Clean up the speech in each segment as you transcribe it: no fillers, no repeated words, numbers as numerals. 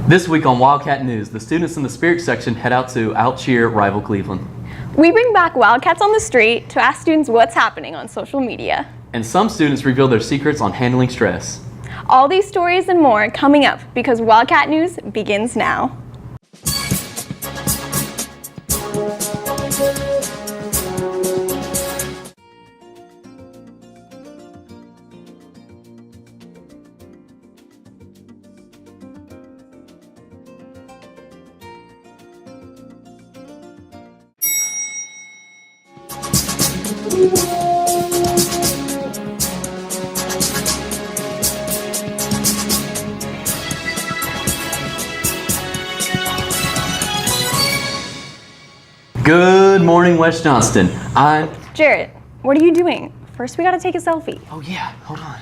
This week on Wildcat News, the students in the Spirit section head out to out-cheer rival Cleveland. We bring back Wildcats on the Street to ask students what's happening on social media. And some students reveal their secrets on handling stress. All these stories and more coming up because Wildcat News begins now. Good morning, West Johnston. I'm Jarrett, what are you doing? First, we gotta take a selfie. Oh yeah, hold on.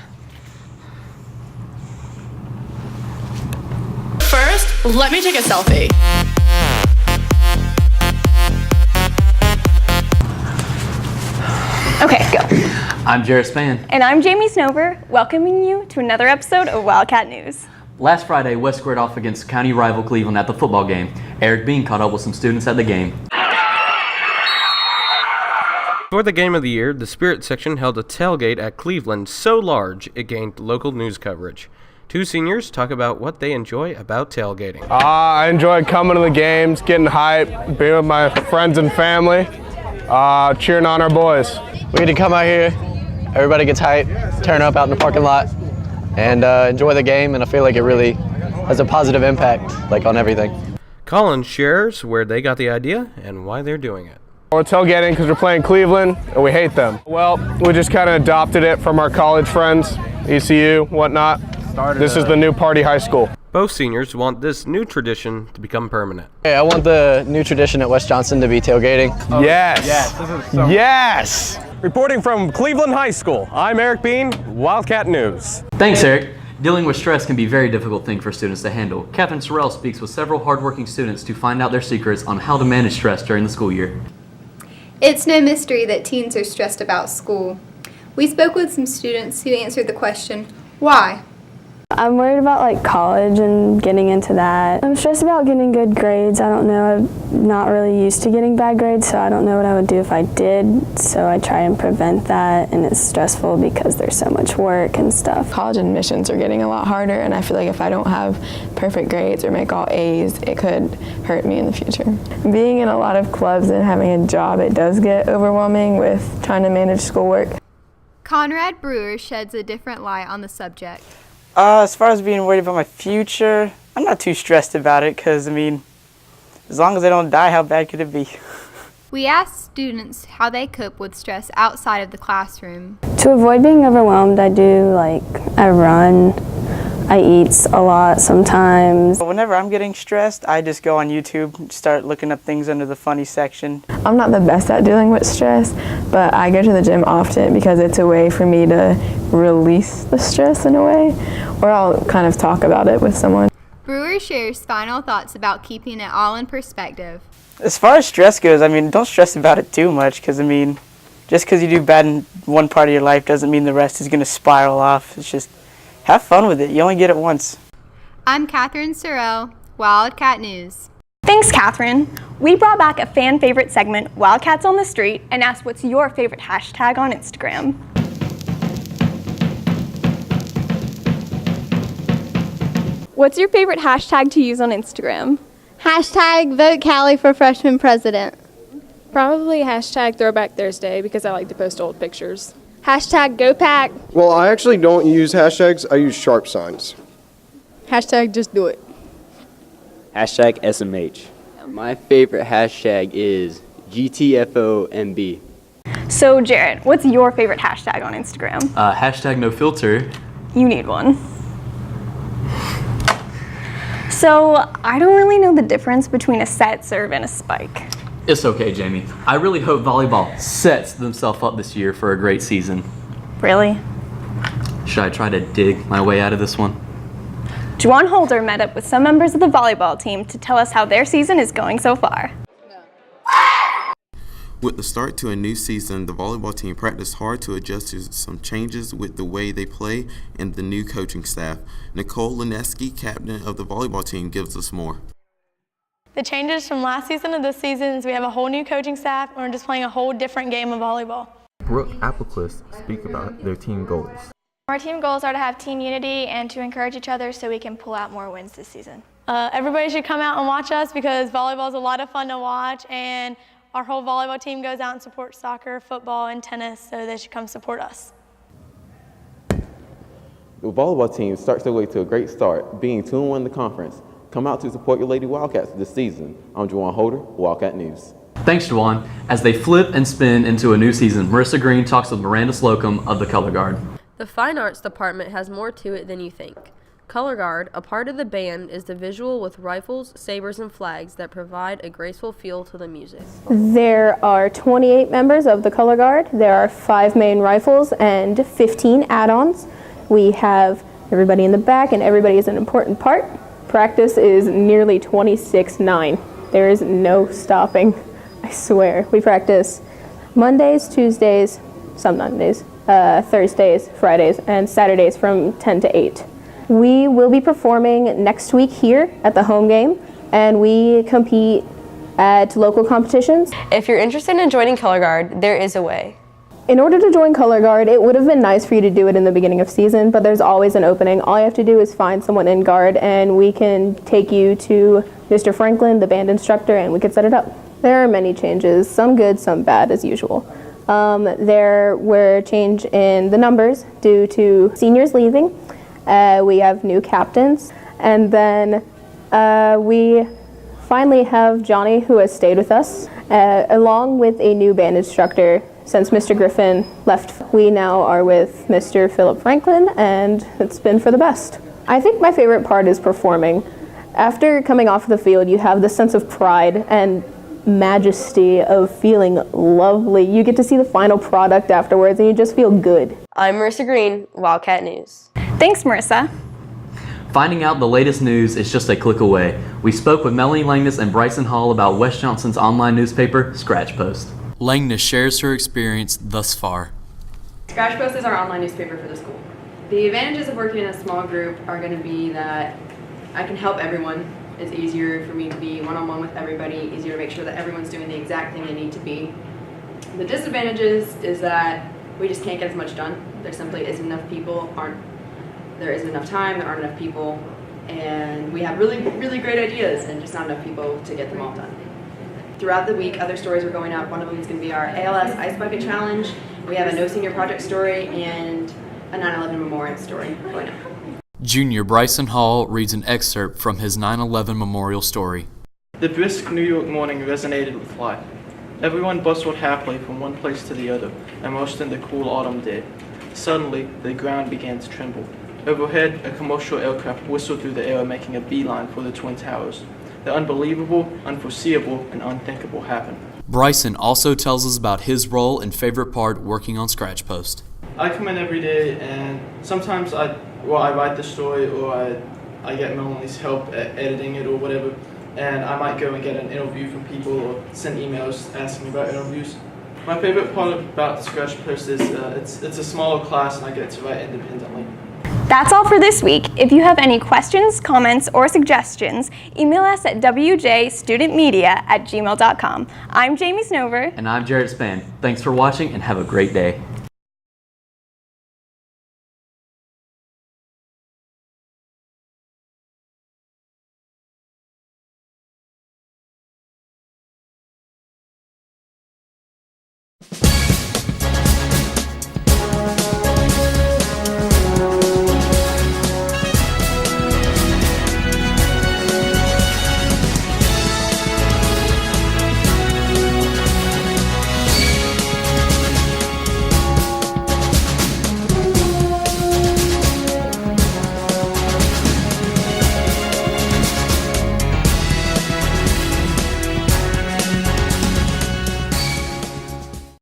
First, let me take a selfie. Okay, go. I'm Jarrett Spann. And I'm Jamie Snover, welcoming you to another episode of Wildcat News. Last Friday, West squared off against county rival Cleveland at the football game. Eric Bean caught up with some students at the game. For the game of the year, the Spirit section held a tailgate at Cleveland so large it gained local news coverage. Two seniors talk about what they enjoy about tailgating. I enjoy coming to the games, getting hyped, being with my friends and family, cheering on our boys. We get to come out here, everybody gets hyped, turn up out in the parking lot, and enjoy the game, and I feel like it really has a positive impact on everything. Colin shares where they got the idea and why they're doing it. We're tailgating because we're playing Cleveland and we hate them. Well, we just kind of adopted it from our college friends, ECU, whatnot. This is the new party high school. Both seniors want this new tradition to become permanent. Hey, I want the new tradition at West Johnston to be tailgating. Yes! Yes! Reporting from Cleveland High School, I'm Eric Bean, Wildcat News. Thanks, Eric. Dealing with stress can be a very difficult thing for students to handle. Catherine Sorrell speaks with several hardworking students to find out their secrets on how to manage stress during the school year. It's no mystery that teens are stressed about school. We spoke with some students who answered the question, why? I'm worried about college and getting into that. I'm stressed about getting good grades. I don't know, I'm not really used to getting bad grades, so I don't know what I would do if I did. So I try and prevent that, and it's stressful because there's so much work and stuff. College admissions are getting a lot harder, and I feel like if I don't have perfect grades or make all A's, it could hurt me in the future. Being in a lot of clubs and having a job, it does get overwhelming with trying to manage schoolwork. Conrad Brewer sheds a different light on the subject. As far as being worried about my future, I'm not too stressed about it because, as long as I don't die, how bad could it be? We asked students how they cope with stress outside of the classroom. To avoid being overwhelmed, I do I run, I eat a lot sometimes. Whenever I'm getting stressed, I just go on YouTube, start looking up things under the funny section. I'm not the best at dealing with stress, but I go to the gym often because it's a way for me to release the stress in a way, or I'll kind of talk about it with someone. Brewer shares final thoughts about keeping it all in perspective. As far as stress goes, don't stress about it too much because, just because you do bad in one part of your life doesn't mean the rest is going to spiral off. It's just have fun with it. You only get it once. I'm Catherine Sorrell, Wildcat News. Thanks, Catherine. We brought back a fan favorite segment, Wildcats on the Street, and asked what's your favorite hashtag on Instagram. What's your favorite hashtag to use on Instagram? Hashtag vote Callie for freshman president. Probably hashtag Throwback Thursday because I like to post old pictures. Hashtag go pack. Well, I actually don't use hashtags, I use sharp signs. Hashtag just do it. Hashtag SMH. My favorite hashtag is GTFOMB. So Jarrett, what's your favorite hashtag on Instagram? Hashtag no filter. You need one. So I don't really know the difference between a set, serve, and a spike. It's okay, Jamie. I really hope volleyball sets themselves up this year for a great season. Really? Should I try to dig my way out of this one? Juwan Holder met up with some members of the volleyball team to tell us how their season is going so far. With the start to a new season, the volleyball team practiced hard to adjust to some changes with the way they play and the new coaching staff. Nicole Lineski, captain of the volleyball team, gives us more. The changes from last season to this season is we have a whole new coaching staff and we're just playing a whole different game of volleyball. Brooke Applequist speak about their team goals. Our team goals are to have team unity and to encourage each other so we can pull out more wins this season. Everybody should come out and watch us because volleyball is a lot of fun to watch, and our whole volleyball team goes out and supports soccer, football, and tennis, so they should come support us. The volleyball team starts their way to a great start, being 2-1 in the conference. Come out to support your Lady Wildcats this season. I'm Juwan Holder, Wildcat News. Thanks, Juwan. As they flip and spin into a new season, Marissa Green talks with Miranda Slocum of the Color Guard. The Fine Arts Department has more to it than you think. Color Guard, a part of the band, is the visual with rifles, sabers, and flags that provide a graceful feel to the music. There are 28 members of the Color Guard. There are 5 main rifles and 15 add-ons. We have everybody in the back, and everybody is an important part. Practice is nearly 26/9. There is no stopping, I swear. We practice Mondays, Tuesdays, some Mondays, Thursdays, Fridays, and Saturdays from 10 to 8. We will be performing next week here at the home game, and we compete at local competitions. If you're interested in joining Color Guard, there is a way. In order to join Color Guard, it would have been nice for you to do it in the beginning of season, but there's always an opening. All you have to do is find someone in Guard, and we can take you to Mr. Franklin, the band instructor, and we can set it up. There are many changes, some good, some bad as usual. There were change in the numbers due to seniors leaving. We have new captains, and then we finally have Johnny, who has stayed with us, along with a new band instructor. Since Mr. Griffin left, we now are with Mr. Philip Franklin, and it's been for the best. I think my favorite part is performing. After coming off the field, you have this sense of pride and majesty of feeling lovely. You get to see the final product afterwards, and you just feel good. I'm Marissa Green, Wildcat News. Thanks, Marissa. Finding out the latest news is just a click away. We spoke with Melanie Langness and Bryson Hall about West Johnston's online newspaper, Scratch Post. Langness shares her experience thus far. Scratch Post is our online newspaper for the school. The advantages of working in a small group are going to be that I can help everyone. It's easier for me to be one-on-one with everybody, easier to make sure that everyone's doing the exact thing they need to be. The disadvantages is that we just can't get as much done. There simply isn't enough people, there isn't enough time, there aren't enough people, and we have really, really great ideas and just not enough people to get them all done. Throughout the week, other stories are going up. One of them is going to be our ALS Ice Bucket Challenge. We have a No Senior Project story and a 9/11 Memorial story going up. Junior Bryson Hall reads an excerpt from his 9/11 memorial story. The brisk New York morning resonated with life. Everyone bustled happily from one place to the other, immersed in the cool autumn day. Suddenly, the ground began to tremble. Overhead, a commercial aircraft whistled through the air, making a beeline for the Twin Towers. The unbelievable, unforeseeable, and unthinkable happened. Bryson also tells us about his role and favorite part working on Scratch Post. I come in every day, and sometimes I write the story, or I get Melanie's help at editing it or whatever, and I might go and get an interview from people or send emails asking about interviews. My favorite part about the Scratch Post is it's a smaller class, and I get to write independently. That's all for this week. If you have any questions, comments, or suggestions, email us at wjstudentmedia@gmail.com. I'm Jamie Snover. And I'm Jarrett Spann. Thanks for watching and have a great day.